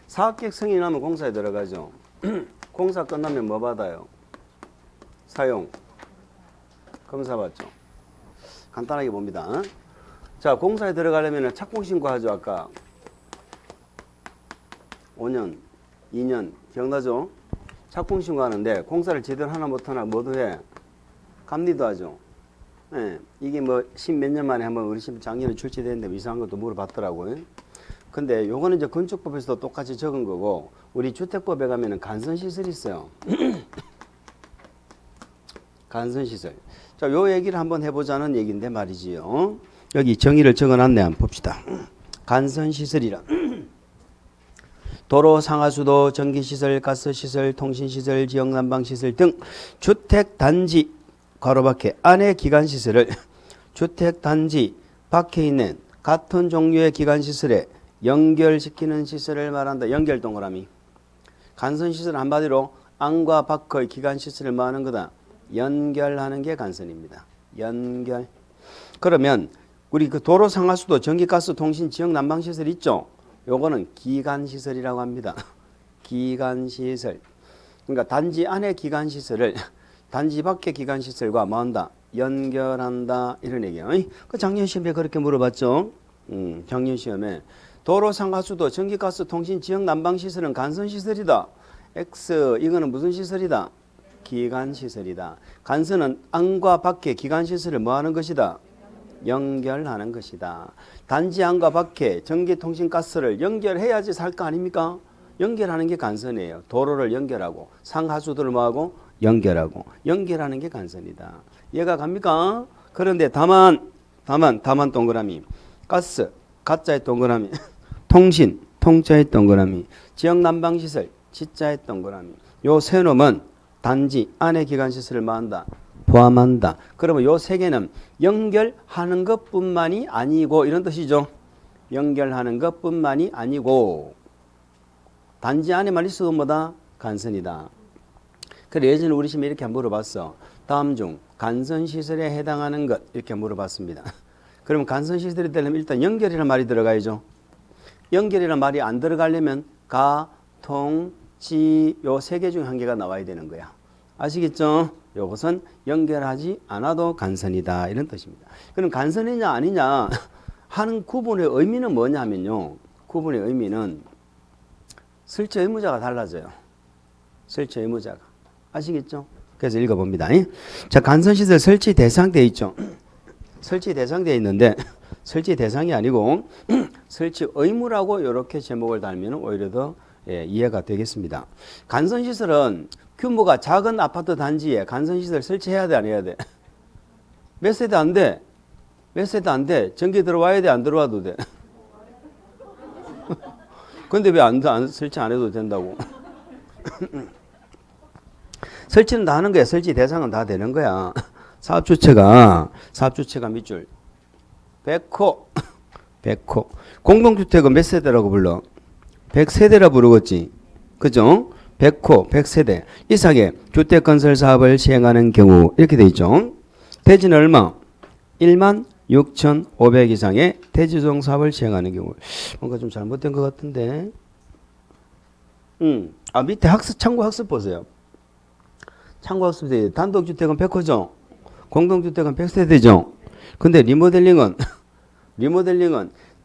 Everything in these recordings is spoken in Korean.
사업계획 승인하면 공사에 들어가죠. 공사 끝나면 뭐 받아요? 사용 검사 받죠. 간단하게 봅니다. 자, 공사에 들어가려면 착공신고하죠. 아까 5년 2년 기억나죠? 착공신고하는데 공사를 제대로 하나 못하나 뭐도 해? 감리도 하죠. 예, 이게 뭐 10몇 년 만에 한번 우리 집 작년에 출시됐는데 이상한 것도 물어봤더라고요. 근데 요거는 이제 건축법에서도 똑같이 적은 거고, 우리 주택법에 가면은 간선시설이 있어요. 간선시설. 자, 요 얘기를 한번 해보자는 얘기인데 말이지요. 여기 정의를 적어놨네. 한번 봅시다. 간선시설이란 도로, 상하수도, 전기시설, 가스시설, 통신시설, 지역난방시설 등 주택단지 괄호밖에 안의 기관시설을 주택단지 밖에 있는 같은 종류의 기관시설에 연결시키는 시설을 말한다. 연결 동그라미. 간선시설은 한마디로 안과 밖의 기관시설을 말하는 거다. 연결하는 게 간선입니다. 연결. 그러면 우리 그 도로, 상하수도, 전기가스, 통신, 지역난방시설 있죠? 요거는 기관시설이라고 합니다. 기관시설. 그러니까 단지 안의 기관시설을 단지 밖의 기관시설과 뭐 한다? 연결한다. 이런 얘기예요. 그 작년 시험에 그렇게 물어봤죠. 작년 시험에 도로, 상하수도, 전기가스, 통신, 지역난방시설은 간선시설이다. X 이거는 무슨 시설이다? 기관시설이다. 간선은 안과 밖의 기관시설을 뭐 하는 것이다? 연결하는 것이다. 단지 안과 밖에 전기, 통신, 가스를 연결해야지 살 거 아닙니까? 연결하는 게 간선이에요. 도로를 연결하고 상하수도를 뭐하고? 연결하고. 연결하는 게 간선이다. 이해가 갑니까? 그런데 다만 동그라미. 가스, 가짜의 동그라미. 통신, 통짜의 동그라미. 지역난방시설, 지자의 동그라미. 요 세 놈은 단지 안의 기관시설을 뭐한다? 포함한다. 그러면 요 세 개는 연결하는 것뿐만이 아니고 이런 뜻이죠. 연결하는 것뿐만이 아니고 단지 안에만 있어도 뭐다? 간선이다. 그래 예전에 우리 시험에 이렇게 물어봤어. 다음 중 간선시설에 해당하는 것 이렇게 물어봤습니다. 그러면 간선시설이 되려면 일단 연결이라는 말이 들어가야죠. 연결이라는 말이 안 들어가려면 가, 통, 지 요 세 개 중 한 개가 나와야 되는 거야. 아시겠죠? 요것은 연결하지 않아도 간선이다. 이런 뜻입니다. 그럼 간선이냐 아니냐 하는 구분의 의미는 뭐냐면요. 구분의 의미는 설치 의무자가 달라져요. 설치 의무자가. 아시겠죠? 그래서 읽어봅니다. 자, 간선시설 설치 대상되어 있죠. 설치 대상되어 있는데 설치 대상이 아니고 설치 의무라고 이렇게 제목을 달면 오히려 더 이해가 되겠습니다. 간선시설은 규모가 작은 아파트 단지에 간선시설 설치해야 돼, 안 해야 돼? 몇 세대 안 돼? 몇 세대 안 돼? 전기 들어와야 돼, 안 들어와도 돼? 근데 왜 설치 안 해도 된다고? 설치는 다 하는 거야. 설치 대상은 다 되는 거야. 사업주체가 밑줄 100호. 공동주택은 몇 세대라고 불러? 100세대라 부르겠지. 그죠? 100호, 100세대 이상의 주택건설 사업을 시행하는 경우 이렇게 돼 있죠. 대지는 얼마? 16,500 이상의 대지조성 사업을 시행하는 경우. 뭔가 좀 잘못된 것 같은데. 밑에 참고 학습 보세요. 참고 학습 돼. 단독주택은 100호죠. 공동주택은 100세대죠. 근데 리모델링은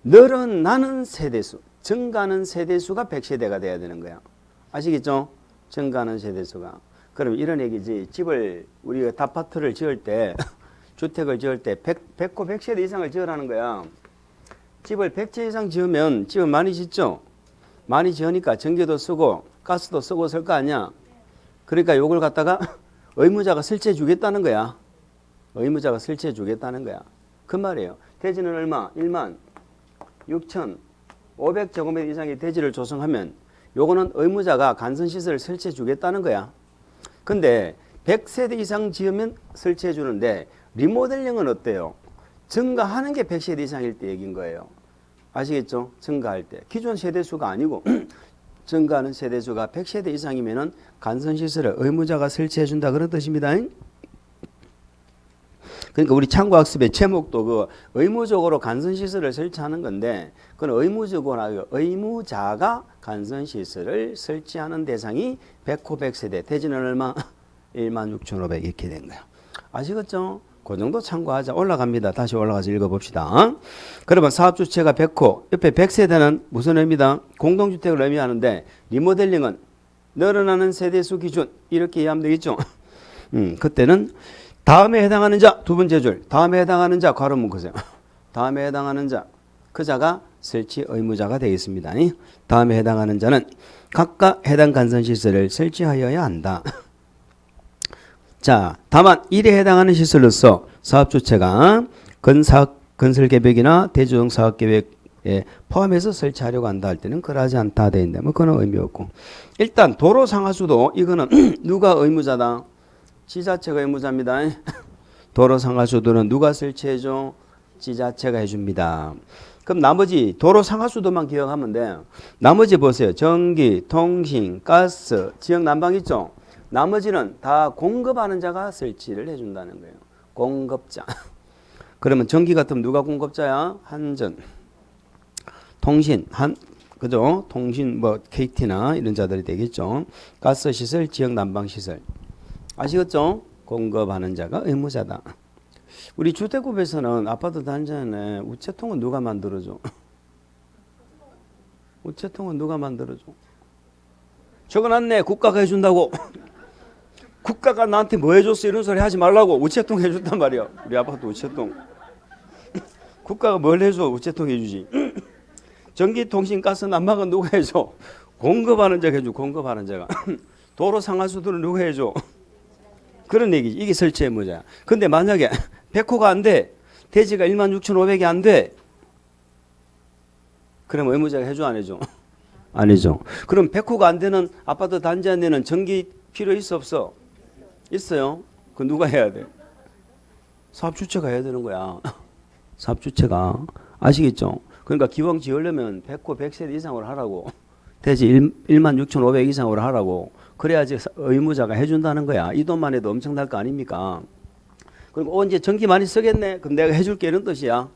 늘어나는 세대수, 증가하는 세대수가 100세대가 돼야 되는 거야. 아시겠죠? 증가하는 세대수가. 그럼 이런 얘기지. 집을 우리가 아파트를 지을 때 주택을 지을 때 100호 100세대 이상을 지으라는 거야. 집을 100채 이상 지으면 집을 많이 짓죠. 많이 지으니까 전기도 쓰고 가스도 쓰고 쓸 거 아니야. 그러니까 요걸 갖다가 의무자가 설치해 주겠다는 거야. 의무자가 설치해 주겠다는 거야. 그 말이에요. 대지는 얼마? 16,500제곱미터 이상의 대지를 조성하면 요거는 의무자가 간선시설을 설치해 주겠다는 거야. 근데 100세대 이상 지으면 설치해 주는데 리모델링은 어때요? 증가하는 게 100세대 이상일 때 얘기인 거예요. 아시겠죠? 증가할 때. 기존 세대수가 아니고 증가하는 세대수가 100세대 이상이면은 간선시설을 의무자가 설치해 준다 그런 뜻입니다. 그러니까 우리 참고학습의 제목도 그 의무적으로 간선시설을 설치하는 건데 그건 의무적으로 의무자가 간선시설을 설치하는 대상이 100호 100세대 대지는 얼마? 16,500 이렇게 된 거야. 아시겠죠? 그 정도 참고하자. 올라갑니다. 다시 올라가서 읽어봅시다. 그러면 사업주체가 100호, 옆에 100세대는 무슨 의미다? 공동주택을 의미하는데 리모델링은 늘어나는 세대수 기준 이렇게 이해하면 되겠죠? 그때는 다음에 해당하는 자, 두 번째 줄, 다음에 해당하는 자 괄호 묶으세요. 다음에 해당하는 자, 그 자가 설치 의무자가 되겠습니다. 다음에 해당하는 자는 각각 해당 간선시설을 설치하여야 한다. 자, 다만 일에 해당하는 시설로서 사업주체가 건설계획이나 대주동 사업계획에 포함해서 설치하려고 한다 할 때는 그러하지 않다 되어 있는데 뭐 그건 의미 없고 일단 도로 상하수도 이거는 누가 의무자다? 지자체가 의무자입니다. 도로 상하수도는 누가 설치해줘? 지자체가 해줍니다. 그럼 나머지 도로 상하수도만 기억하면 돼. 나머지 보세요. 전기, 통신, 가스, 지역 난방 있죠? 나머지는 다 공급하는 자가 설치를 해준다는 거예요. 공급자. 그러면 전기 같으면 누가 공급자야? 한전. 통신, 그죠? 통신, KT나 이런 자들이 되겠죠. 가스 시설, 지역 난방 시설. 아시겠죠? 공급하는 자가 의무자다. 우리 주택급에서는 아파트 단지 안에 우체통은 누가 만들어줘? 우체통은 누가 만들어줘? 적어놨네. 국가가 해준다고. 국가가 나한테 뭐 해줬어 이런 소리 하지 말라고 우체통 해줬단 말이야. 우리 아파트 우체통. 국가가 뭘 해줘? 우체통 해주지. 전기, 통신, 가스, 난방은 누가 해줘? 공급하는 자가 해줘. 공급하는 자가. 도로 상하수도는 누가 해줘? 그런 얘기지. 이게 설치 의무자야. 근데 만약에 100호가 안 돼. 대지가 16,500이 안 돼. 그럼 의무자가 해줘 안 해줘? 안 해줘. 그럼 100호가 안 되는 아파트 단지 안에는 전기 필요 있어 없어? 있어요. 그 누가 해야 돼? 사업주체가 해야 되는 거야. 사업주체가. 아시겠죠? 그러니까 기왕 지으려면 100호 100세대 이상으로 하라고. 대지 16,500 이상으로 하라고. 그래야지 의무자가 해준다는 거야. 이 돈만 해도 엄청날 거 아닙니까? 그리고 언제 전기 많이 쓰겠네? 그럼 내가 해줄게 이런 뜻이야.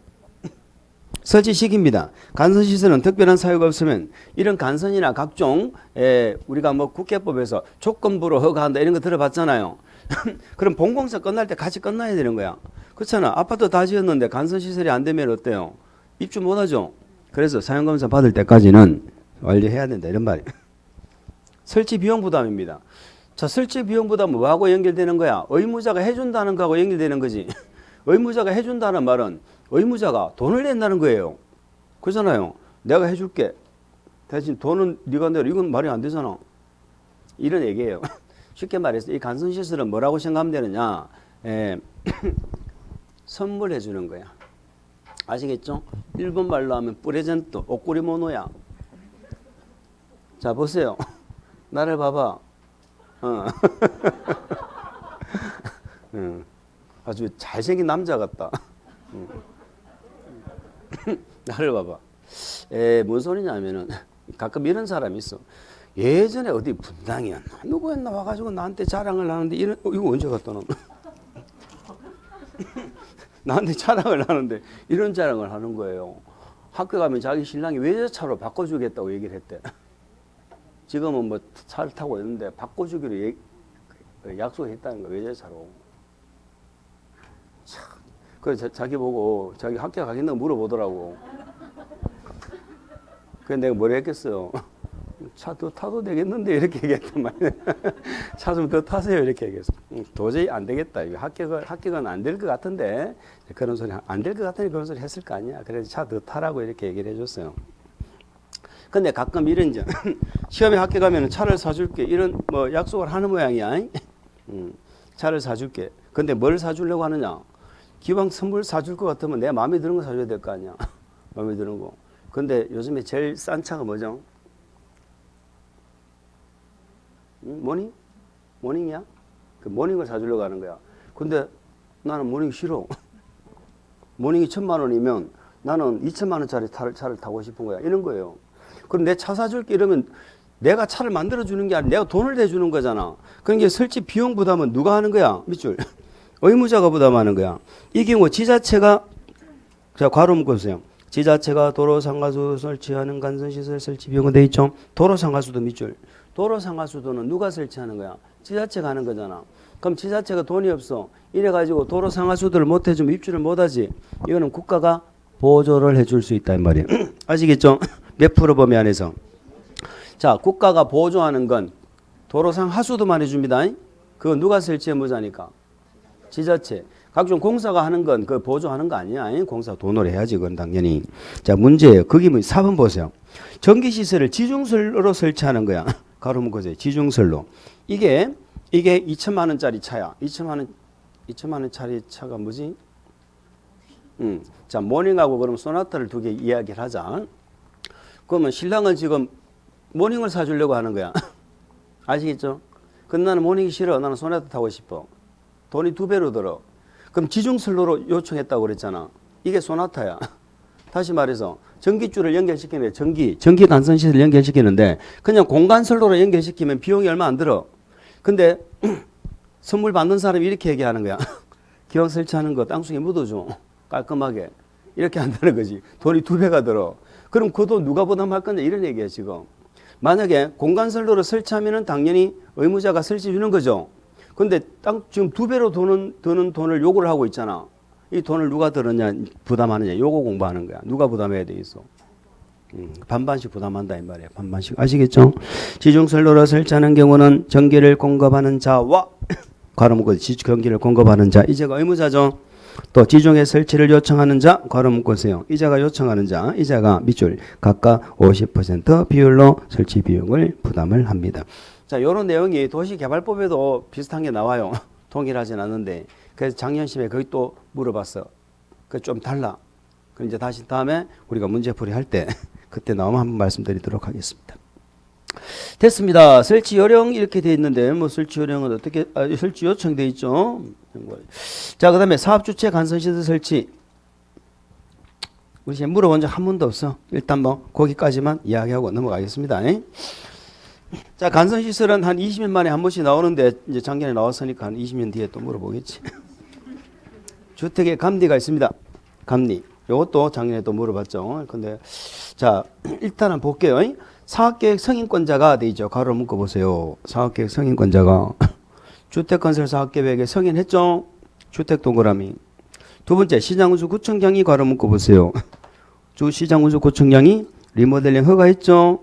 설치시킵니다. 간선시설은 특별한 사유가 없으면 이런 간선이나 각종 우리가 국회법에서 조건부로 허가한다 이런 거 들어봤잖아요. 그럼 본공사 끝날 때 같이 끝나야 되는 거야. 그렇잖아. 아파트 다 지었는데 간선시설이 안 되면 어때요? 입주 못하죠. 그래서 사용검사 받을 때까지는 완료해야 된다 이런 말이에요. 설치 비용 부담입니다. 자, 설치 비용 부담은 뭐하고 연결되는 거야? 의무자가 해준다는 거하고 연결되는 거지. 의무자가 해준다는 말은 의무자가 돈을 낸다는 거예요. 그렇잖아요. 내가 해줄게. 대신 돈은 네가 내라. 이건 말이 안 되잖아. 이런 얘기예요. 쉽게 말해서 이 간선시설은 뭐라고 생각하면 되느냐. 선물해 주는 거야. 아시겠죠? 일본 말로 하면 프레젠토, 오꾸리모노야. 자, 보세요. 나를 봐봐. 아주 잘생긴 남자 같다. 나를 봐봐. 뭔 소리냐면은 가끔 이런 사람이 있어. 예전에 어디 분당이었나 누구였나 와가지고 나한테 자랑을 하는데 이거 언제 갔다 너? 나한테 자랑을 하는데 이런 자랑을 하는 거예요. 학교 가면 자기 신랑이 외제차로 바꿔주겠다고 얘기를 했대. 지금은 뭐 차를 타고 있는데 바꿔주기로 약속했다는 거야. 외제차로. 참. 그래서 자기 보고 자기 학교 가겠냐고 물어보더라고. 그래서 내가 뭐라 했겠어요. 차 더 타도 되겠는데 이렇게 얘기했단 말이에요. 차 좀 더 타세요 이렇게 얘기했어. 도저히 안 되겠다. 이거 합격은 안 될 것 같은데 그런 소리 안 될 것 같으니 그런 소리 했을 거 아니야. 그래서 차 더 타라고 이렇게 얘기를 해줬어요. 근데 가끔 이런 시험에 합격하면 차를 사줄게 이런 뭐 약속을 하는 모양이야. 차를 사줄게. 근데 뭘 사주려고 하느냐? 기왕 선물 사줄 것 같으면 내 마음에 드는 거 사줘야 될 거 아니야. 마음에 드는 거. 근데 요즘에 제일 싼 차가 뭐죠? 모닝? 모닝이야? 그 모닝을 사주려고 하는 거야. 근데 나는 모닝 싫어. 모닝이 1,000만 원이면 나는 2,000만 원짜리 차를 타고 싶은 거야. 이런 거예요. 그럼 내 차 사줄게 이러면 내가 차를 만들어주는 게 아니라 내가 돈을 대주는 거잖아. 그러니까 설치 비용 부담은 누가 하는 거야? 밑줄. 의무자가 부담하는 거야. 이 경우 지자체가 자 괄호 묶어주세요. 지자체가 도로 상가수 설치하는 간선시설 설치 비용은 돼 있죠. 도로 상가수도 밑줄. 도로 상가수도는 누가 설치하는 거야? 지자체가 하는 거잖아. 그럼 지자체가 돈이 없어. 이래가지고 도로 상하수도를 못 해주면 입주를 못 하지. 이거는 국가가 보조를 해줄 수 있다 이 말이에요. 아시겠죠? 몇 프로 범위 안에서. 자, 국가가 보조하는 건 도로상 하수도만 해줍니다. 그거 누가 설치해 무자니까? 지자체. 각종 공사가 하는 건 그 보조하는 거 아니야. 공사 돈으로 해야지 그건 당연히. 자, 문제예요. 거기 뭐 4번 보세요. 전기시설을 지중설로 설치하는 거야. 가로 묶어서 지중설로. 이게 2천만 원짜리 차야. 2천만 원짜리 차가 뭐지? 자, 모닝하고 그럼 소나타를 두 개 이야기를 하자. 그러면 신랑은 지금 모닝을 사주려고 하는 거야. 아시겠죠? 근데 나는 모닝이 싫어. 나는 소나타 타고 싶어. 돈이 2배로 들어. 그럼 지중선로로 요청했다고 그랬잖아. 이게 소나타야. 다시 말해서 전기줄을 연결시키는데 전기 단선시설을 연결시키는데 그냥 공간선로로 연결시키면 비용이 얼마 안 들어. 근데 선물 받는 사람이 이렇게 얘기하는 거야. 기왕 설치하는 거 땅속에 묻어줘. 깔끔하게. 이렇게 한다는 거지. 돈이 2배가 들어. 그럼 그 돈 누가 부담할 거냐 이런 얘기야 지금. 만약에 공간선로를 설치하면은 당연히 의무자가 설치해 주는 거죠. 근데 지금 2배로 드는 돈을 요구를 하고 있잖아. 이 돈을 누가 들었냐 부담하느냐 요거 공부하는 거야. 누가 부담해야 되겠어. 반반씩 부담한다 이 말이에요. 반반씩. 아시겠죠? 지중선로를 설치하는 경우는 전기를 공급하는 자와 괄호 묶고 전기를 공급하는 자 이자가 의무자죠. 또 지중해 설치를 요청하는 자 괄호 묶으세요. 이자가 요청하는 자 이자가 밑줄 각각 50% 비율로 설치 비용을 부담을 합니다. 자, 이런 내용이 도시개발법에도 비슷한 게 나와요. 동일하진 않는데 그래서 작년 시험에 거기 또 물어봤어. 그 좀 달라. 그럼 이제 다시 다음에 우리가 문제풀이 할 때 그때 나오면 한번 말씀드리도록 하겠습니다. 됐습니다. 설치 요령 이렇게 돼 있는데 뭐 설치 요령은 어떻게 설치 요청 돼 있죠. 자, 그다음에 사업 주체 간선시설 설치. 우리 지금 물어본 적 한 번도 없어. 일단 뭐 거기까지만 이야기하고 넘어가겠습니다. 자, 간선시설은 한 20년 만에 한 번씩 나오는데 이제 작년에 나왔으니까 한 20년 뒤에 또 물어보겠지. 주택에 감리가 있습니다. 감리. 요것도 작년에 또 물어봤죠. 근데 자, 일단은 볼게요. 사업계획 승인권자가 돼 있죠. 가로 묶어 보세요. 사업계획 승인권자가 주택건설 사업계획에 승인했죠. 주택 동그라미. 두 번째 시장운수 구청장이 가로 묶어 보세요. 주 시장운수 구청장이 리모델링 허가했죠.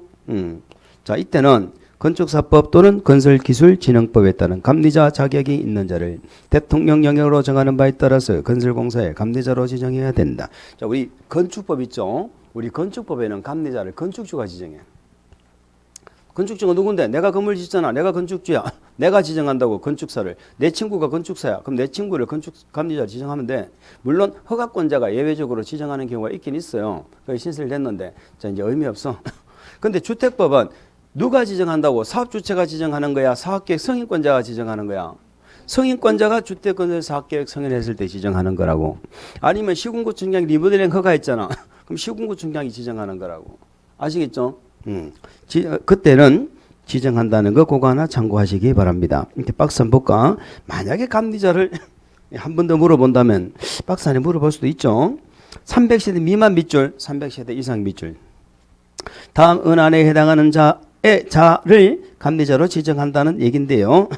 자, 이때는 건축사법 또는 건설기술진흥법에 따른 감리자 자격이 있는 자를 대통령 영역으로 정하는 바에 따라서 건설공사의 감리자로 지정해야 된다. 자, 우리 건축법 있죠. 우리 건축법에는 감리자를 건축주가 지정해. 건축주가 누군데? 내가 건물 짓잖아. 내가 건축주야. 내가 지정한다고 건축사를. 내 친구가 건축사야. 그럼 내 친구를 감리자를 지정하면 돼. 물론 허가권자가 예외적으로 지정하는 경우가 있긴 있어요. 그게 신설됐는데 자, 이제 의미 없어. 근데 주택법은 누가 지정한다고? 사업주체가 지정하는 거야? 사업계획 승인권자가 지정하는 거야? 승인권자가 주택건설 사업계획 승인했을 때 지정하는 거라고. 아니면 시군구청장이 리모델링 허가했잖아. 그럼 시군구청장이 지정하는 거라고. 아시겠죠? 그때는 지정한다는 거 그거 하나 참고하시기 바랍니다. 이렇게 박스 한번 볼까? 만약에 감리자를 한 번 더 물어본다면 박스 안에 물어볼 수도 있죠. 300세대 미만 밑줄, 300세대 이상 밑줄. 다음 은안에 해당하는 자를 감리자로 지정한다는 얘긴데요.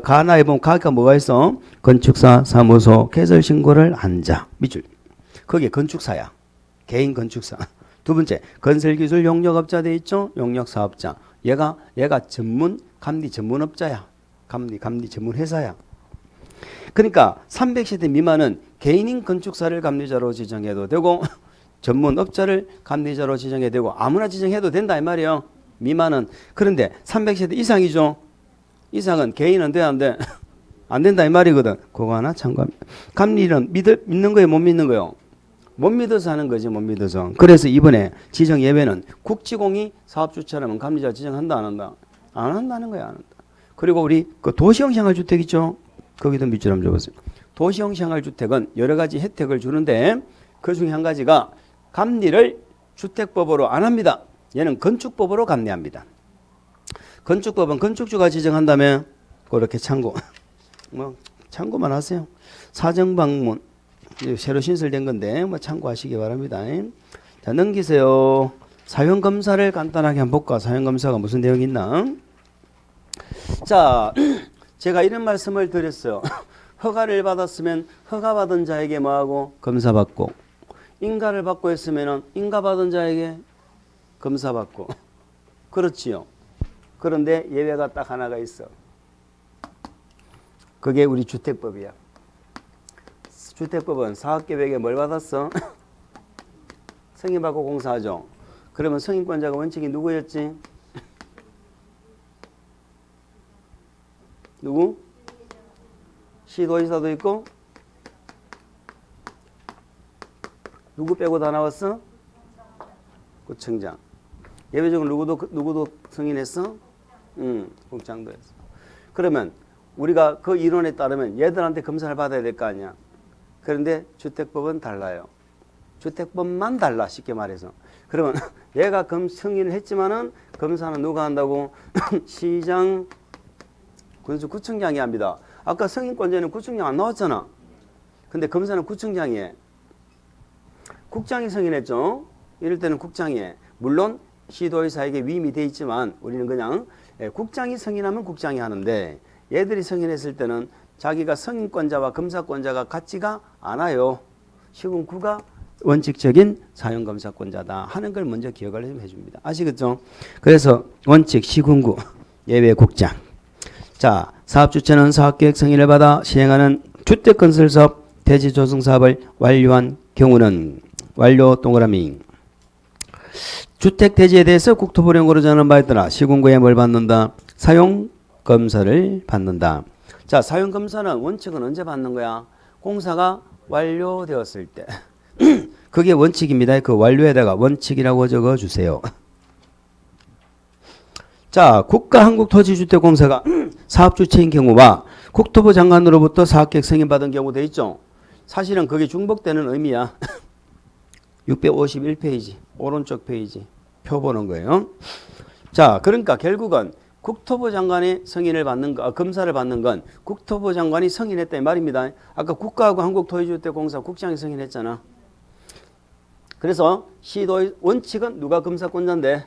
가나에 보면 가가 뭐가 있어? 건축사, 사무소, 개설신고를 한 자, 밑줄. 그게 건축사야. 개인 건축사. 두 번째, 건설기술 용역업자 돼 있죠? 용역사업자. 얘가 감리 전문업자야. 감리 전문 회사야. 그러니까 300세대 미만은 개인인 건축사를 감리자로 지정해도 되고 전문업자를 감리자로 지정해도 되고 아무나 지정해도 된다 이 말이에요. 미만은. 그런데 300세대 이상이죠. 이상은 개인은 돼 안 돼? 안 된다 이 말이거든. 그거 하나 참고합니다. 감리는 믿는 거예요 못 믿는 거예요? 못 믿어서 하는 거지 못 믿어서. 그래서 이번에 지정 예외는 국지공이 사업주체라면 감리자 지정한다 안 한다? 안 한다는 거야. 안 한다. 그리고 우리 그 도시형 생활주택 있죠? 거기도 밑줄 한번 줘보세요. 도시형 생활주택은 여러 가지 혜택을 주는데 그 중에 한 가지가 감리를 주택법으로 안 합니다. 얘는 건축법으로 감리합니다. 건축법은 건축주가 지정한다면 그렇게 참고 참고만 하세요. 사정방문 새로 신설된 건데 뭐 참고하시기 바랍니다. 자, 넘기세요. 사용검사를 간단하게 한번 볼까? 사용검사가 무슨 내용이 있나? 자, 제가 이런 말씀을 드렸어요. 허가를 받았으면 허가받은 자에게 뭐하고? 검사받고. 인가를 받고 했으면 인가받은 자에게 검사받고. 그렇지요. 그런데 예외가 딱 하나가 있어. 그게 우리 주택법이야. 주택법은 사업계획에 뭘 받았어? 승인받고 공사하죠. 그러면 승인권자가 원칙이 누구였지? 누구? 시도의사도 있고 누구 빼고 다 나왔어? 구청장. 예외적으로 누구도 승인했어? 국장도 했어. 그러면 우리가 그 이론에 따르면 얘들한테 검사를 받아야 될 거 아니야. 그런데 주택법은 달라요. 주택법만 달라, 쉽게 말해서. 그러면 얘가 승인을 했지만은 검사는 누가 한다고? 시장 군수구청장이 합니다. 아까 승인권자는 구청장 안 나왔잖아. 근데 검사는 구청장이 해. 국장이 승인했죠. 이럴 때는 국장이 해. 물론 시도의사에게 위임이 돼 있지만 우리는 그냥 국장이 승인하면 국장이 하는데 얘들이 승인했을 때는 자기가 승인권자와 검사권자가 같지가 않아요. 시군구가 원칙적인 사용검사권자다 하는 걸 먼저 기억을 좀 해줍니다. 아시겠죠? 그래서 원칙 시군구 예외 국장. 자, 사업주체는 사업계획 승인을 받아 시행하는 주택건설사업 대지조성사업을 완료한 경우는 완료 동그라미. 주택대지에 대해서 국토부령으로 정하는 바에 따라 시군구에 뭘 받는다? 사용검사를 받는다. 자, 사용검사는 원칙은 언제 받는 거야? 공사가 완료되었을 때. 그게 원칙입니다. 그 완료에다가 원칙이라고 적어주세요. 자, 국가한국토지주택공사가 사업주체인 경우와 국토부 장관으로부터 사업계획 승인받은 경우 돼 있죠. 사실은 그게 중복되는 의미야. 651페이지 오른쪽 페이지 표 보는 거예요. 자, 그러니까 결국은 국토부 장관이 승인을 받는 거, 검사를 받는 건 국토부 장관이 승인했다 이 말입니다. 아까 국가하고 한국토지주택공사 국장이 승인했잖아. 그래서 시도의 원칙은 누가 검사권자인데?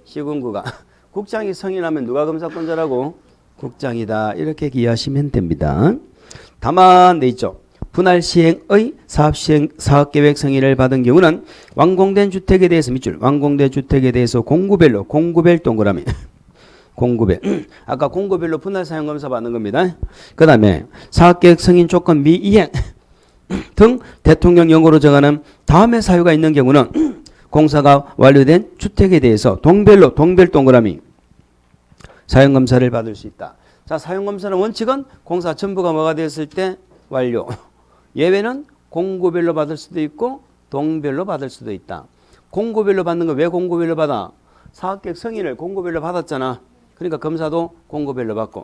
시군구가. 국장이 승인하면 누가 검사권자라고? 국장이다. 이렇게 이해하시면 됩니다. 다만 돼 있죠. 분할 시행의 사업계획 승인을 받은 경우는 완공된 주택에 대해서 밑줄 완공된 주택에 대해서 공구별 동그라미 공구별 아까 공구별로 분할 사용검사 받는 겁니다. 그 다음에 사업계획 승인 조건 미이행 등 대통령령으로 정하는 다음의 사유가 있는 경우는 공사가 완료된 주택에 대해서 동별 동그라미 사용검사를 받을 수 있다. 자, 사용검사는 원칙은 공사 전부가 뭐가 되었을 때 완료. 예외는 공구별로 받을 수도 있고 동별로 받을 수도 있다. 공구별로 받는 거 왜 공구별로 받아? 사업계획 승인을 공구별로 받았잖아. 그러니까 검사도 공구별로 받고.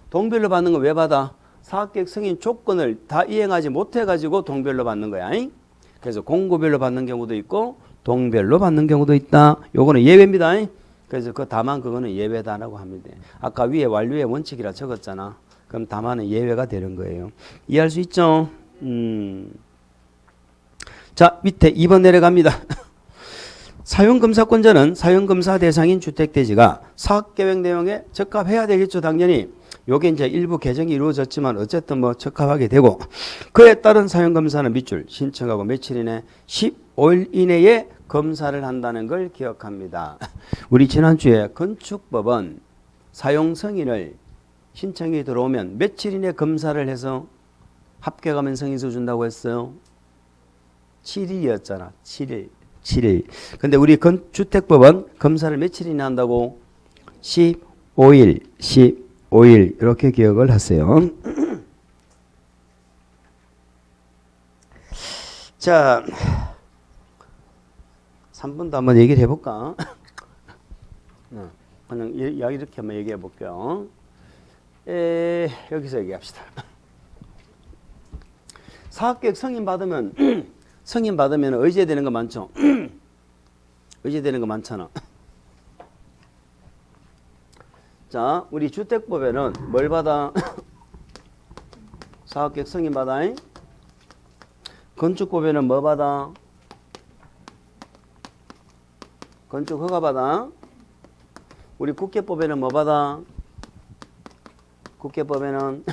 동별로 받는 거 왜 받아? 사업계획 승인 조건을 다 이행하지 못해가지고 동별로 받는 거야. 그래서 공구별로 받는 경우도 있고 동별로 받는 경우도 있다. 요거는 예외입니다. 그래서 다만 그거는 예외다라고 합니다. 아까 위에 완료의 원칙이라 적었잖아. 그럼 다만은 예외가 되는 거예요. 이해할 수 있죠? 자, 밑에 2번 내려갑니다. 사용검사권자는 사용검사 대상인 주택대지가 사업계획 내용에 적합해야 되겠죠. 당연히. 요게 이제 일부 개정이 이루어졌지만 어쨌든 뭐 적합하게 되고 그에 따른 사용검사는 밑줄 신청하고 며칠 이내 15일 이내에 검사를 한다는 걸 기억합니다. 우리 지난주에 건축법은 사용승인을 신청이 들어오면 며칠 이내 검사를 해서 합격하면 승인서 준다고 했어요. 7일이었잖아. 7일. 근데 우리 주택법은 검사를 며칠이나 한다고? 15일 이렇게 기억을 하세요. 자, 3번도 한번 얘기를 해볼까? 그냥 이렇게 한번 얘기해 볼게요. 여기서 얘기합시다. 사업계획 승인받으면 의제되는 거 많죠? 의제되는 거 많잖아. 자, 우리 주택법에는 뭘 받아? 사업계획 승인받아. 건축법에는 뭐 받아? 건축 허가 받아. 우리 국계법에는 뭐 받아? 국계법에는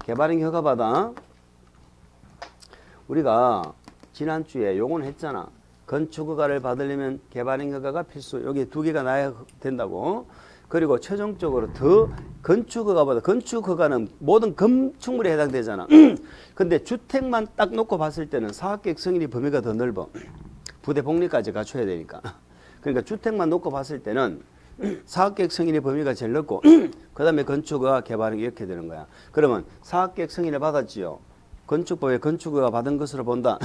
개발행위 허가 받아. 우리가 지난주에 요건 했잖아. 건축 허가를 받으려면 개발행위 허가가 필수. 여기 두 개가 나야 된다고. 그리고 최종적으로 더 건축 허가보다 건축 허가는 모든 건축물에 해당되잖아. 근데 주택만 딱 놓고 봤을 때는 사업계획 승인이 범위가 더 넓어. 부대 복리까지 갖춰야 되니까. 그러니까 주택만 놓고 봤을 때는 사업계획 승인의 범위가 제일 넓고 그 다음에 건축허가 개발행위 이렇게 되는 거야. 그러면 사업계획 승인을 받았지요. 건축법에 건축허가 받은 것으로 본다.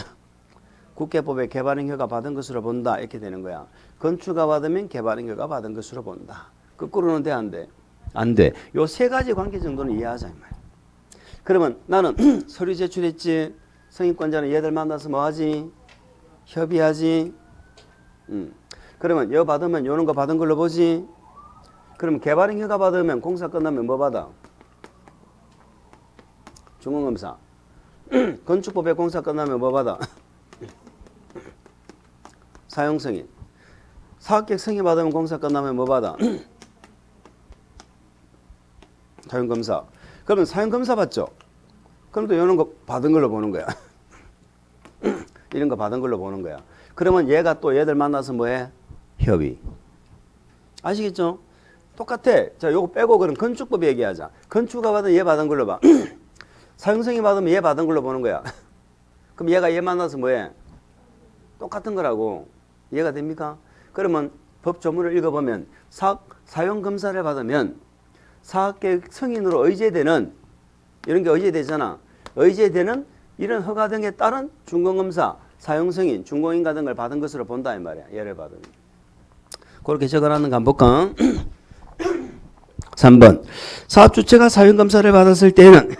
국계법에 개발행위가 받은 것으로 본다. 이렇게 되는 거야. 건축허가 받으면 개발행위가 받은 것으로 본다. 거꾸로는 돼, 안 돼? 안 돼. 요 세 가지 관계 정도는 이해하자 이 말이야. 그러면 나는 서류 제출했지. 승인권자는 얘들 만나서 뭐 하지? 협의하지. 그러면 여 받으면 요런 거 받은 걸로 보지. 그럼 개발행위가 받으면 공사 끝나면 뭐 받아? 중공검사. 건축법에 공사 끝나면 뭐 받아? 사용승인. 사업계획 승인 받으면 공사 끝나면 뭐 받아? 사용검사. 그러면 사용검사 받죠? 그럼 또 이런 거 받은 걸로 보는 거야. 이런 거 받은 걸로 보는 거야. 그러면 얘가 또 얘들 만나서 뭐해? 협의. 아시겠죠? 똑같아. 자, 요거 빼고 그럼 건축법 얘기하자. 건축가 받으면 얘 받은 걸로 봐. 사용승인 받으면 얘 받은 걸로 보는 거야. 그럼 얘가 얘 만나서 뭐해? 똑같은 거라고. 이해가 됩니까? 그러면 법 조문을 읽어보면 사용검사를 받으면 사업계획 승인으로 의제되는 이런 게 의제되잖아. 의제되는 이런 허가 등에 따른 준공검사, 사용승인, 준공인가 등을 받은 것으로 본다 이 말이야. 얘를 받으면. 그렇게 적어놨는 거 한번 볼까? 3번. 사업주체가 사용검사를 받았을 때는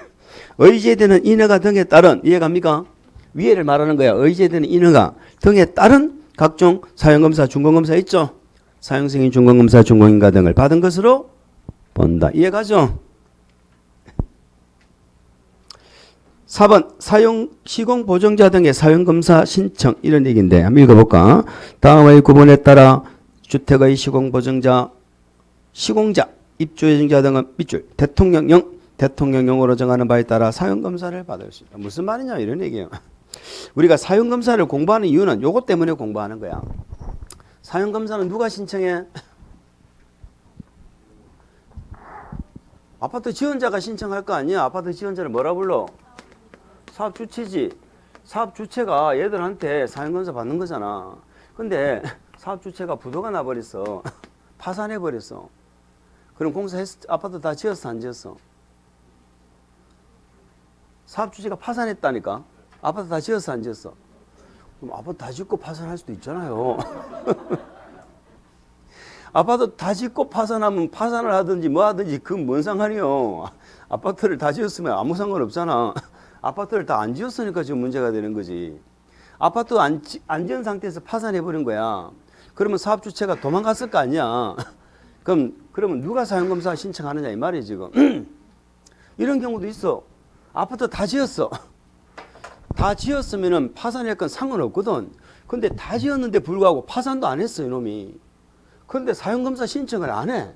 의제되는 인허가 등에 따른 이해갑니까? 위에를 말하는 거야. 의제되는 인허가 등에 따른 각종 사용검사, 준공검사 있죠? 사용승인, 준공검사, 준공인가 등을 받은 것으로 본다. 이해가죠? 4번 사용 시공 보정자 등의 사용검사 신청 이런 얘기인데 한번 읽어볼까? 다음의 구분에 따라 주택의 시공 보정자, 시공자, 입주 예정자 등은 밑줄 대통령령으로 정하는 바에 따라 사용검사를 받을 수 있다. 무슨 말이냐 이런 얘기예요. 우리가 사용검사를 공부하는 이유는 요것 때문에 공부하는 거야. 사용검사는 누가 신청해? 아파트 지원자가 신청할 거 아니야. 아파트 지원자를 뭐라 불러? 사업주체지. 사업주체가 얘들한테 사용검사 받는 거잖아. 근데 사업주체가 부도가 나버렸어. 파산해버렸어. 그럼 아파트 다 지었어 안 지었어? 사업주체가 파산했다니까. 아파트 다 지었어 안 지었어? 그럼 아파트 다 짓고 파산할 수도 있잖아요. 아파트 다 짓고 파산하면 파산을 하든지 뭐 하든지 그건 뭔 상관이요. 아파트를 다 지었으면 아무 상관 없잖아. 아파트를 다 안 지었으니까 지금 문제가 되는 거지. 아파트 안 지은 상태에서 파산해버린 거야. 그러면 사업주체가 도망갔을 거 아니야. 그러면 누가 사용검사 신청하느냐 이 말이에요 지금. 이런 경우도 있어. 아파트 다 지었어. 다 지었으면은 파산할 건 상관없거든. 근데 다 지었는데 불구하고 파산도 안 했어 이놈이. 근데 사용검사 신청을 안 해.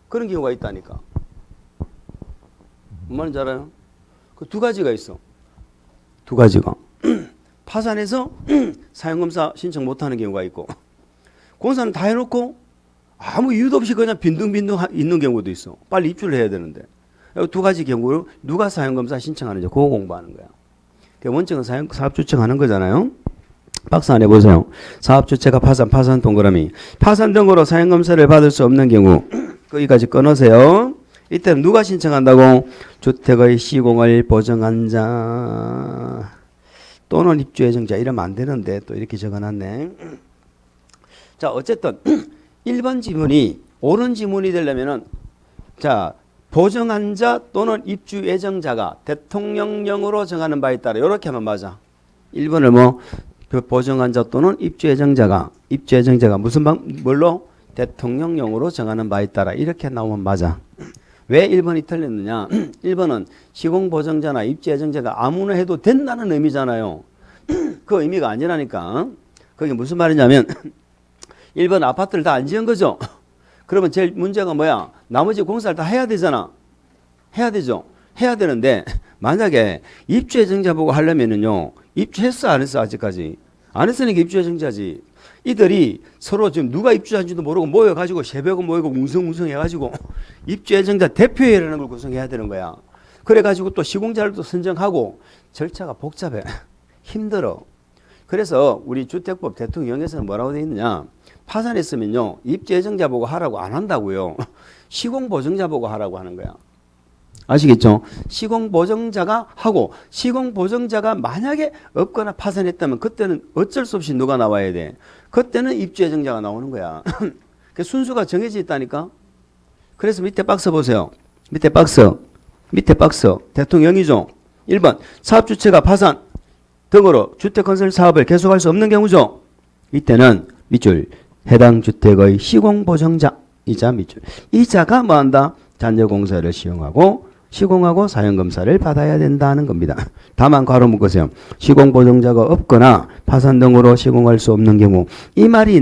그런 경우가 있다니까. 뭔 말인지 알아요? 그 두 가지가 있어. 두 가지가. 파산해서 사용검사 신청 못하는 경우가 있고 공사는 다 해놓고 아무 이유도 없이 그냥 빈둥빈둥 있는 경우도 있어. 빨리 입주를 해야 되는데. 두 가지 경우로 누가 사용검사 신청하는지 그거 공부하는 거야. 원칙은 사업주체가 는 거잖아요. 박스 안에 보세요. 사업주체가 파산 동그라미. 파산 등으로 사용검사를 받을 수 없는 경우 거기까지 끊으세요. 이때는 누가 신청한다고? 주택의 시공을 보정한 자 또는 입주 예정자 이러면 안 되는데 또 이렇게 적어놨네. 자 어쨌든 1번 지문이 옳은 지문이 되려면은 자 보정한 자 또는 입주 예정자가 대통령령으로 정하는 바에 따라 이렇게 하면 맞아. 1번을 뭐 보정한 자 또는 입주 예정자가 무슨 뭘로? 대통령령으로 정하는 바에 따라 이렇게 나오면 맞아. 왜 1번이 틀렸느냐? 1번은 시공보증자나 입주예정자가 아무나 해도 된다는 의미잖아요. 그 의미가 아니라니까. 그게 무슨 말이냐면 1번 아파트를 다 안 지은 거죠. 그러면 제일 문제가 뭐야? 나머지 공사를 다 해야 되잖아. 해야 되죠. 해야 되는데 만약에 입주예정자 보고 하려면은요. 입주했어 안 했어 아직까지? 안 했으니까 입주예정자지. 이들이 서로 지금 누가 입주한지도 모르고 모여가지고 새벽에 모이고 웅성웅성 해가지고 입주예정자 대표회라는 걸 구성해야 되는 거야. 그래가지고 또 시공자를 또 선정하고 절차가 복잡해. 힘들어. 그래서 우리 주택법 대통령에서는 뭐라고 되어 있느냐. 파산했으면요. 입주예정자 보고 하라고 안 한다고요. 시공보증자 보고 하라고 하는 거야. 아시겠죠? 시공보증자가 하고 시공보증자가 만약에 없거나 파산했다면 그때는 어쩔 수 없이 누가 나와야 돼? 그때는 입주예정자가 나오는 거야. 그 순서가 정해져 있다니까. 그래서 밑에 박스 보세요. 밑에 박스 대통령이죠. 1번 사업주체가 파산 등으로 주택건설 사업을 계속할 수 없는 경우죠. 이때는 밑줄 해당 주택의 시공보증자이자 밑줄 이자가 뭐한다? 잔여공사를 시공하고 사용검사를 받아야 된다는 겁니다. 다만 괄호 묶으세요. 시공보증자가 없거나 파산 등으로 시공할 수 없는 경우 이 말이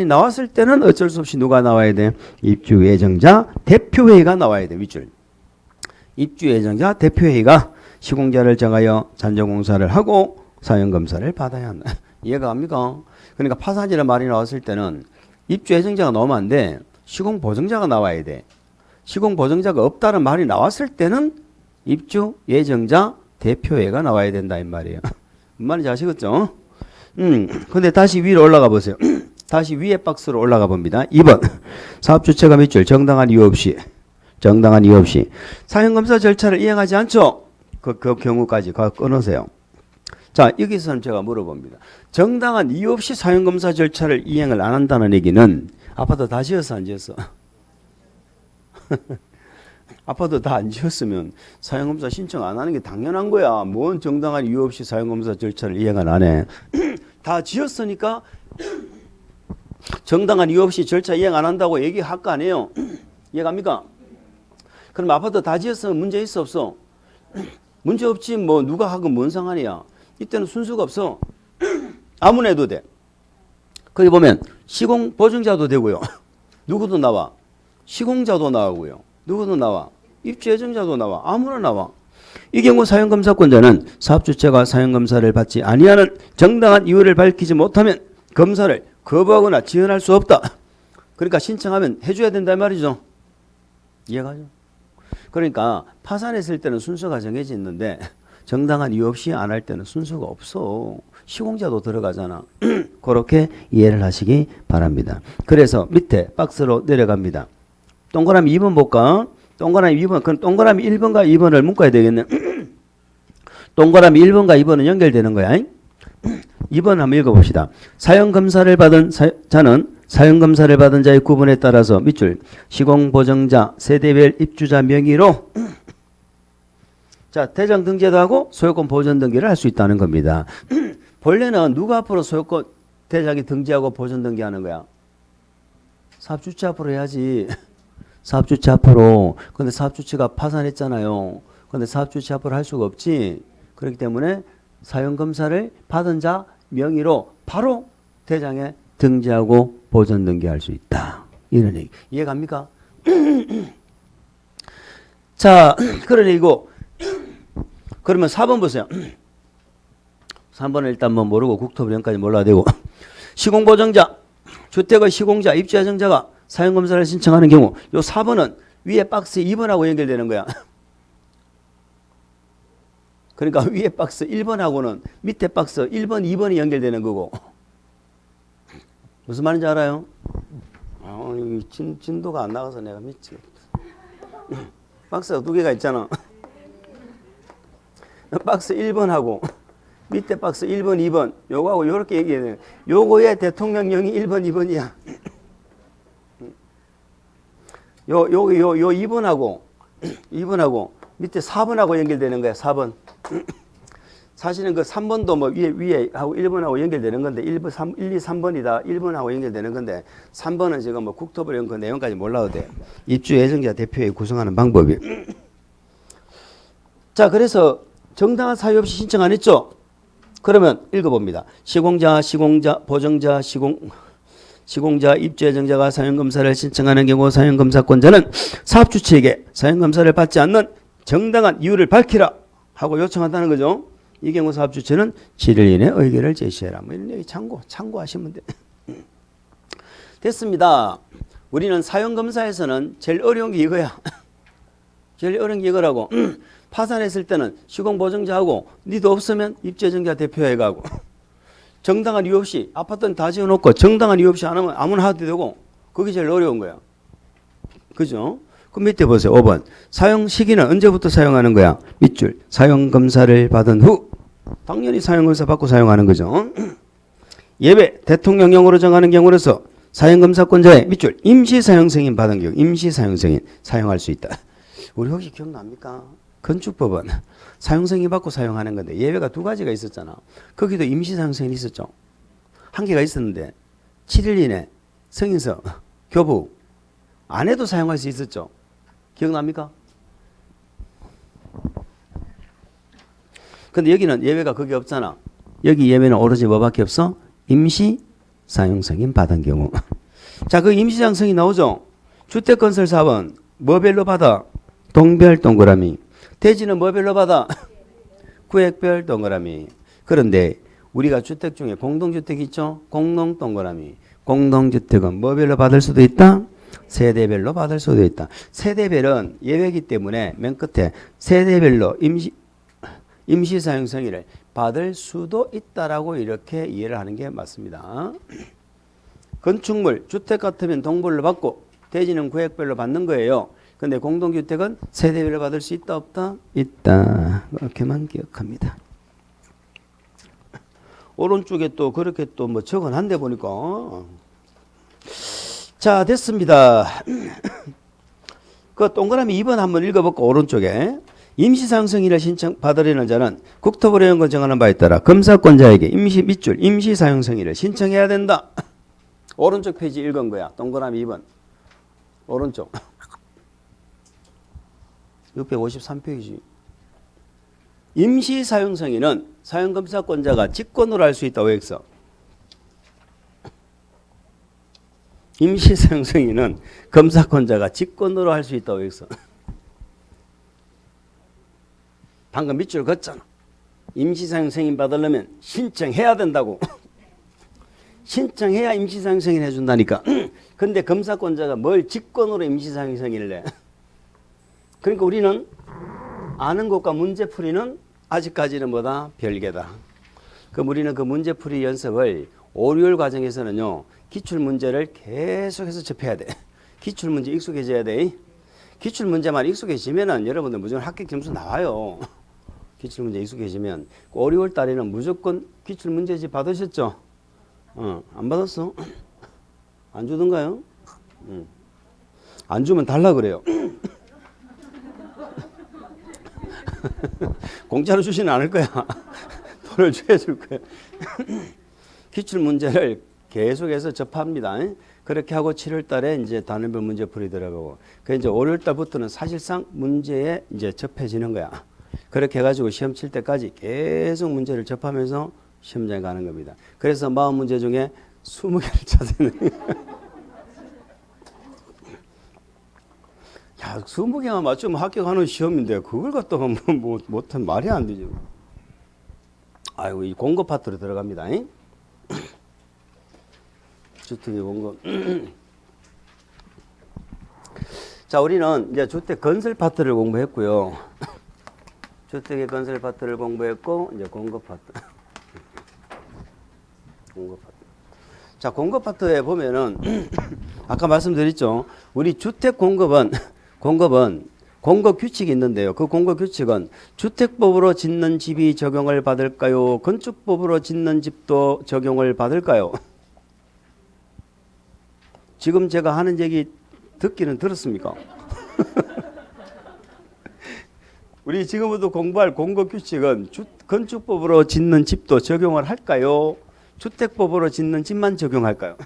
나왔을 때는 어쩔 수 없이 누가 나와야 돼? 입주예정자 대표회의가 나와야 돼. 밑줄 입주예정자 대표회의가 시공자를 정하여 잔여공사를 하고 사용검사를 받아야 한다. 이해가 갑니까? 그러니까 파산이라는 말이 나왔을 때는 입주예정자가 나오면 안 돼. 시공보증자가 나와야 돼. 시공보증자가 없다는 말이 나왔을 때는 입주예정자 대표회가 나와야 된다 이 말이에요. 무슨 말인지 아시겠죠? 근데 다시 위로 올라가 보세요. 다시 위에 박스로 올라가 봅니다. 2번 사업주체가 밑줄 정당한 이유 없이 사용검사 절차를 이행하지 않죠. 그 경우까지 끊으세요. 자, 여기서는 제가 물어봅니다. 정당한 이유 없이 사용검사 절차를 이행을 안 한다는 얘기는 아파트 다 지었어 안 지었어? 아파트 다 안 지었으면 사용검사 신청 안 하는 게 당연한 거야. 뭔 정당한 이유 없이 사용검사 절차를 이행을 안 해. 다 지었으니까 정당한 이유 없이 절차 이행 안 한다고 얘기할 거 아니에요. 이해갑니까? 그럼 아파트 다 지었으면 문제 있어 없어? 문제 없지. 뭐 누가 하건 뭔 상관이야. 이때는 순서가 없어. 아무나 해도 돼. 거기 보면 시공보증자도 되고요. 누구도 나와. 시공자도 나오고요. 누구도 나와. 입주예정자도 나와. 아무나 나와. 이 경우 사용검사권자는 사업주체가 사용검사를 받지 아니하는 정당한 이유를 밝히지 못하면 검사를 거부하거나 지연할 수 없다. 그러니까 신청하면 해줘야 된다 이 말이죠. 이해가죠? 그러니까 파산했을 때는 순서가 정해져 있는데 정당한 이유 없이 안 할 때는 순서가 없어. 시공자도 들어가잖아. 그렇게 이해를 하시기 바랍니다. 그래서 밑에 박스로 내려갑니다. 동그라미 2번 볼까? 동그라미 2번. 그럼 동그라미 1번과 2번을 묶어야 되겠네. 동그라미 1번과 2번은 연결되는 거야. 2번 한번 읽어봅시다. 사용검사를 받은 자는 사용검사를 받은 자의 구분에 따라서 밑줄 시공보증자 세대별 입주자 명의로 자 대장 등재도 하고 소유권 보전 등기를 할 수 있다는 겁니다. 본래는 누가 앞으로 소유권 대장이 등재하고 보전 등기하는 거야? 사업주체 앞으로 해야지. 사업주체 앞으로. 근데 사업주체가 파산했잖아요. 근데 사업주체 앞으로 할 수가 없지. 그렇기 때문에 사용검사를 받은 자 명의로 바로 대장에 등재하고 보전 등기할 수 있다. 이런 얘기. 이해갑니까? 자, 그런 얘기고. 그러면 4번 보세요. 3번은 일단 뭐 모르고 국토부령까지 몰라야 되고. 시공보증자, 주택의 시공자, 입주예정자가 사용검사를 신청하는 경우 요 4번은 위에 박스 2번하고 연결되는 거야. 그러니까 위에 박스 1번하고는 밑에 박스 1번, 2번이 연결되는 거고. 무슨 말인지 알아요? 진도가 안 나가서 내가 미치겠다. 박스가 두 개가 있잖아. 박스 1번하고 밑에 박스 1번, 2번 요거하고 요렇게 얘기해야 돼. 요거의 대통령령이 1번, 2번이야. 요 2번하고 밑에 4번하고 연결되는 거야. 4번. 사실은 그 3번도 뭐 위에 하고 1번하고 연결되는 건데 1, 2, 3번이다. 1번하고 연결되는 건데 3번은 지금 뭐 국토부 이런 그 내용까지 몰라도 돼. 입주 예정자 대표회의 구성하는 방법이. 자, 그래서 정당한 사유 없이 신청 안 했죠? 그러면 읽어봅니다. 시공자, 보정자, 시공자, 입주 예정자가 사용검사를 신청하는 경우 사용검사권자는 사업주체에게 사용검사를 받지 않는 정당한 이유를 밝히라 하고 요청한다는 거죠. 이 경우 사업주체는 7일 이내 의결을 제시해라. 뭐 이런 얘기 참고하시면 돼요. 됐습니다. 우리는 사용검사에서는 제일 어려운 게 이거야. 제일 어려운 게 이거라고. 파산했을 때는 시공보증자하고 니도 없으면 입주예정자 대표회의 가고 정당한 이유 없이 아파트는 다 지어놓고 정당한 이유 없이 안 하면 아무나 하도 되고 그게 제일 어려운 거야. 그죠? 그 밑에 보세요. 5번. 사용 시기는 언제부터 사용하는 거야? 밑줄. 사용검사를 받은 후. 당연히 사용검사 받고 사용하는 거죠. 예외. 대통령령으로 정하는 경우로서 사용검사권자의 밑줄. 임시사용승인 받은 경우. 임시사용승인 사용할 수 있다. 우리 혹시 기억납니까? 건축법은 사용승인 받고 사용하는 건데 예외가 2가지가 있었잖아. 거기도 임시사용승인이 있었죠. 한 개가 있었는데 7일 이내 승인서, 교부 안 해도 사용할 수 있었죠. 기억납니까? 근데 여기는 예외가 그게 없잖아. 여기 예외는 오로지 뭐밖에 없어? 임시 사용승인 받은 경우. 자, 그 임시 사용승인 나오죠. 주택건설 사업은 뭐별로 받아? 동별 동그라미. 대지는 뭐별로 받아? 구획별 동그라미. 그런데 우리가 주택 중에 공동주택 있죠? 공동 동그라미. 공동주택은 뭐별로 받을 수도 있다? 세대별로 받을 수도 있다. 세대별은 예외이기 때문에 맨 끝에 세대별로 임시사용승인을 받을 수도 있다라고 이렇게 이해를 하는 게 맞습니다. 건축물, 주택 같으면 동별로 받고 대지는 구획별로 받는 거예요. 근데 공동주택은 세대별로 받을 수 있다 없다? 있다. 그렇게만 기억합니다. 오른쪽에 또 그렇게 또 뭐 적어놨는데 보니까 자, 됐습니다. 그 동그라미 2번 한번 읽어볼까? 오른쪽에 임시사용승인을 신청받으려는 자는 국토부령권 정하는 바에 따라 검사권자에게 밑줄 임시사용승인을 신청해야 된다. 오른쪽 페이지 읽은 거야. 동그라미 2번 오른쪽 653페이지. 임시사용승인은 사용검사권자가 직권으로 할 수 있다고 했어. 임시사용승인은 검사권자가 직권으로 할 수 있다고 했어. 방금 밑줄 긋잖아. 임시사용승인 받으려면 신청해야 된다고. 신청해야 임시사용승인 해준다니까. 근데 검사권자가 뭘 직권으로 임시사용승인을 내? 그러니까 우리는 아는 것과 문제풀이는 아직까지는 뭐다? 별개다. 그럼 우리는 그 문제풀이 연습을 5, 6월 과정에서는요. 기출문제를 계속해서 접해야 돼. 기출문제 익숙해져야 돼. 기출문제만 익숙해지면은 여러분들 무조건 합격 점수 나와요. 기출문제 익숙해지면 5, 6월 달에는 무조건 기출문제집 받으셨죠? 안 받았어? 안 주던가요? 안 주면 달라 그래요. 공짜로 주지는 않을 거야. 돈을 줘야 줄 거야. 기출문제를 계속해서 접합니다. 그렇게 하고 7월 달에 이제 단원별 문제풀이 들어가고, 그 이제 5월 달부터는 사실상 문제에 이제 접해지는 거야. 그렇게 해가지고 시험 칠 때까지 계속 문제를 접하면서 시험장에 가는 겁니다. 그래서 40문제 중에 20개를 찾아내는 야, 20개만 맞추면 합격하는 시험인데 그걸 갖다가 못한 말이 안 되죠. 아이고, 이 공급 파트로 들어갑니다. 주택의 공급. 자, 우리는 이제 주택 건설 파트를 공부했고요. 주택의 건설 파트를 공부했고, 이제 공급 파트. 공급 파트. 자, 공급 파트에 보면은 아까 말씀드렸죠. 우리 주택 공급 규칙이 있는데요. 그 공급 규칙은 주택법으로 짓는 집이 적용을 받을까요? 건축법으로 짓는 집도 적용을 받을까요? 지금 제가 하는 얘기 듣기는 들었습니까? 우리 지금부터 공부할 공급 규칙은 건축법으로 짓는 집도 적용을 할까요? 주택법으로 짓는 집만 적용할까요?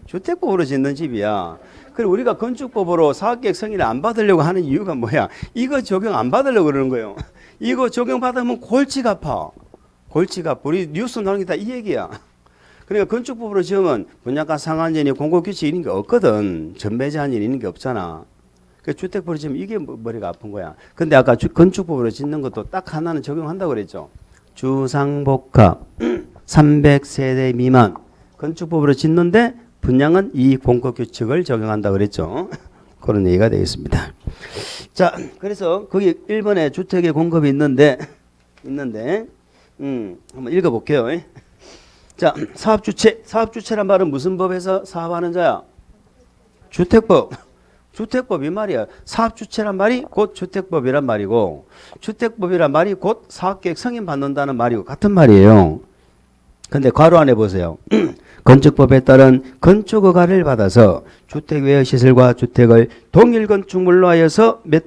주택법으로 짓는 집이야. 그리고 우리가 건축법으로 사업계획 승인을 안 받으려고 하는 이유가 뭐야? 이거 적용 안 받으려고 그러는 거예요. 이거 적용받으면 골치가 아파. 골치가 아파. 우리 뉴스 나오는 게 다 이 얘기야. 그러니까 건축법으로 지으면 분양가 상한제니 공고규칙 이런 게 없거든. 전매 제한이 있는 게 없잖아. 그 주택법으로 지으면 이게 머리가 아픈 거야. 근데 아까 건축법으로 짓는 것도 딱 하나는 적용한다고 그랬죠. 주상복합 300세대 미만 건축법으로 짓는데 분양은 이 공고규칙을 적용한다고 그랬죠. 그런 얘기가 되겠습니다. 자, 그래서 거기 1번에 주택의 공급이 있는데 한번 읽어볼게요. 자, 사업주체. 사업주체란 말은 무슨 법에서 사업하는 자야? 주택법. 주택법 이 말이야. 사업주체란 말이 곧 주택법이란 말이고 주택법이란 말이 곧 사업계획 승인 받는다는 말이고 같은 말이에요. 근데 괄호 안에 보세요. 건축법에 따른 건축허가를 받아서 주택 외의 시설과 주택을 동일 건축물로 하여서 몇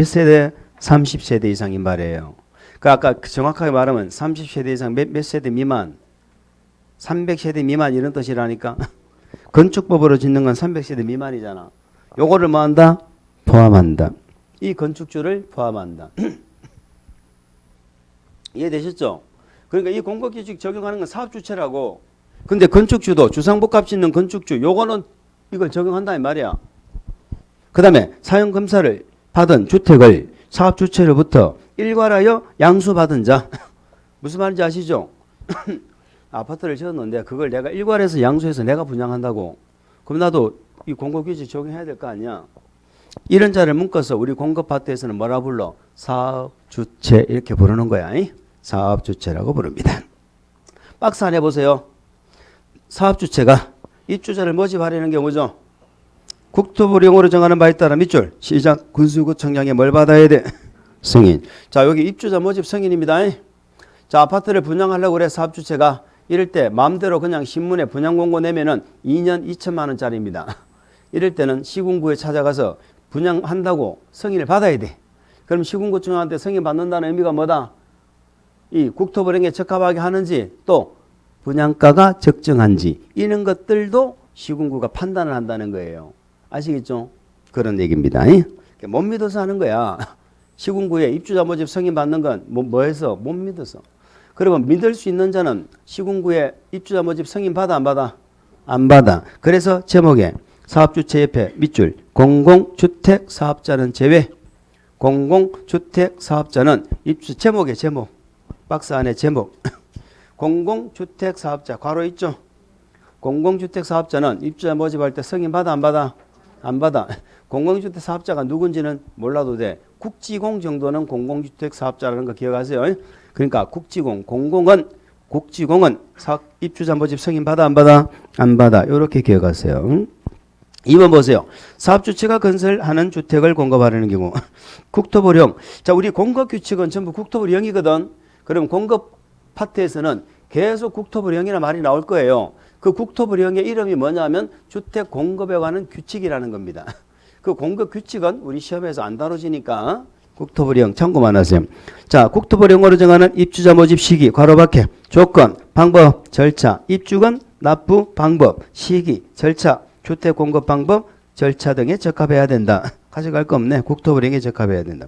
세대? 30세대 이상인 말이에요. 그 아까 정확하게 말하면 30세대 이상 몇 세대 미만? 300세대 미만 이런 뜻이라니까. 건축법으로 짓는 건 300세대 미만이잖아. 요거를 뭐 한다? 포함한다. 이 건축주를 포함한다. 이해되셨죠? 그러니까 이 공고규칙 적용하는 건 사업주체라고. 근데 건축주도 주상복합 짓는 건축주 요거는 이걸 적용한다 이 말이야. 그 다음에 사용검사를 받은 주택을 사업주체로부터 일괄하여 양수받은 자. 무슨 말인지 아시죠? 아파트를 지었는데 그걸 내가 일괄해서 양수해서 내가 분양한다고. 그럼 나도 이 공고규칙 적용해야 될 거 아니야. 이런 자를 묶어서 우리 공급파트에서는 뭐라 불러? 사업주체 이렇게 부르는 거야. 사업주체라고 부릅니다. 박스 안에 보세요. 사업주체가 입주자를 모집하려는 경우죠. 국토부령으로 정하는 바에 따라 밑줄 시작 군수구청장에 뭘 받아야 돼? 승인. 자, 여기 입주자 모집 승인입니다. 자, 아파트를 분양하려고 그래 사업주체가. 이럴 때 마음대로 그냥 신문에 분양 공고 내면은 2년 2천만 원짜리입니다. 이럴 때는 시군구에 찾아가서 분양한다고 승인을 받아야 돼. 그럼 시군구청장한테 승인 받는다는 의미가 뭐다? 이 국토부령에 적합하게 하는지 또 분양가가 적정한지 이런 것들도 시군구가 판단을 한다는 거예요. 아시겠죠? 그런 얘기입니다. 못 믿어서 하는 거야. 시군구에 입주자 모집 승인 받는 건 뭐해서? 못 믿어서. 그러면 믿을 수 있는 자는 시군구에 입주자 모집 승인 받아 안 받아? 안 받아. 그래서 제목에 사업주체 옆에 밑줄 공공주택 사업자는 제외. 공공주택 사업자는 입주 제목에 제목. 박스 안에 제목. 공공주택 사업자 괄호 있죠? 공공주택 사업자는 입주자 모집할 때 승인 받아 안 받아? 안 받아. 공공주택 사업자가 누군지는 몰라도 돼. 국지공 정도는 공공주택 사업자라는 거 기억하세요. 그러니까 국지공, 국지공은 입주자 모집 승인 받아 안 받아? 안 받아. 이렇게 기억하세요. 2번 보세요. 사업주체가 건설하는 주택을 공급하려는 경우 국토부령. 자, 우리 공급규칙은 전부 국토부령이거든. 그럼 공급 파트에서는 계속 국토부령이라는 말이 나올 거예요. 그 국토부령의 이름이 뭐냐면 주택 공급에 관한 규칙이라는 겁니다. 그 공급 규칙은 우리 시험에서 안 다뤄지니까 국토부령 참고만 하세요. 자, 국토부령으로 정하는 입주자 모집 시기, 괄호 밖에 조건, 방법, 절차, 입주권, 납부, 방법, 시기, 절차, 주택 공급 방법, 절차 등에 적합해야 된다. 가져갈 거 없네. 국토부령에 적합해야 된다.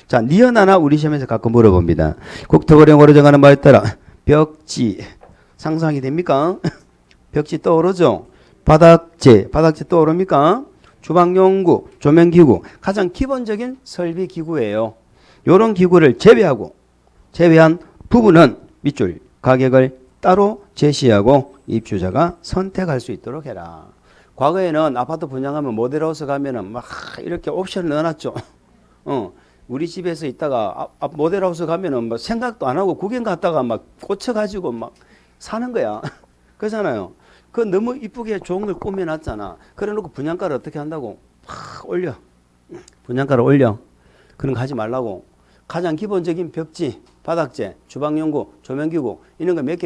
자, 니은 하나 우리 시험에서 가끔 물어봅니다. 국토부령으로 정하는 바에 따라 벽지 상상이 됩니까? 벽지 떠오르죠? 바닥재 떠오릅니까? 주방용구, 조명기구, 가장 기본적인 설비기구예요. 이런 기구를 제외한 부분은 밑줄 가격을 따로 제시하고 입주자가 선택할 수 있도록 해라. 과거에는 아파트 분양하면 모델하우스 가면은 막 이렇게 옵션을 넣어놨죠. 우리 집에서 있다가 모델하우스 가면은 막 생각도 안 하고 구경 갔다가 막 꽂혀가지고 막 사는 거야. 그렇잖아요. 그 너무 이쁘게 좋은 걸 꾸며놨잖아. 그래 놓고 분양가를 어떻게 한다고? 팍 올려. 분양가를 올려. 그런 거 하지 말라고. 가장 기본적인 벽지, 바닥재, 주방용구, 조명기구 이런 거 몇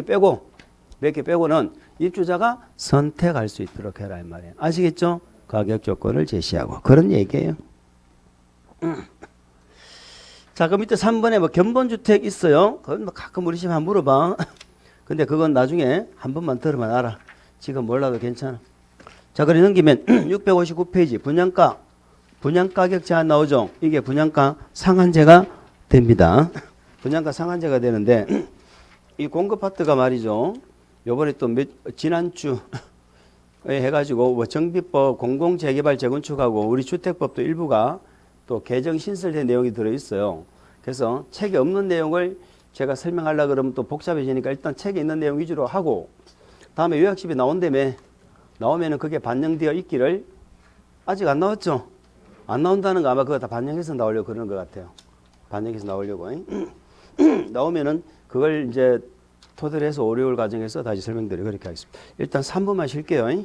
개 빼고는 입주자가 선택할 수 있도록 해라 이 말이에요. 아시겠죠? 가격 조건을 제시하고 그런 얘기예요. 자, 그 밑에 3번에 뭐 견본주택 있어요. 그건 뭐 가끔 우리 집 한번 물어봐. 근데 그건 나중에 한 번만 들으면 알아. 지금 몰라도 괜찮아. 자, 그래 넘기면 659페이지 분양가. 분양가격 제한 나오죠. 이게 분양가 상한제가 됩니다. 분양가 상한제가 되는데 이 공급 파트가 말이죠. 요번에 또 지난주에 해가지고 뭐 정비법, 공공재개발 재건축하고 우리 주택법도 일부가 또 개정 신설된 내용이 들어있어요. 그래서 책에 없는 내용을 제가 설명하려고 그러면 또 복잡해지니까 일단 책에 있는 내용 위주로 하고 다음에 요약집이 나온다며 나오면은 그게 반영되어 있기를 아직 안 나왔죠? 안 나온다는 거 아마 그거 다 반영해서 나오려고 그러는 것 같아요. 반영해서 나오려고. 나오면은 그걸 이제 토대로 해서 오류월 과정에서 다시 설명드리고 그렇게 하겠습니다. 일단 3번만 쉴게요.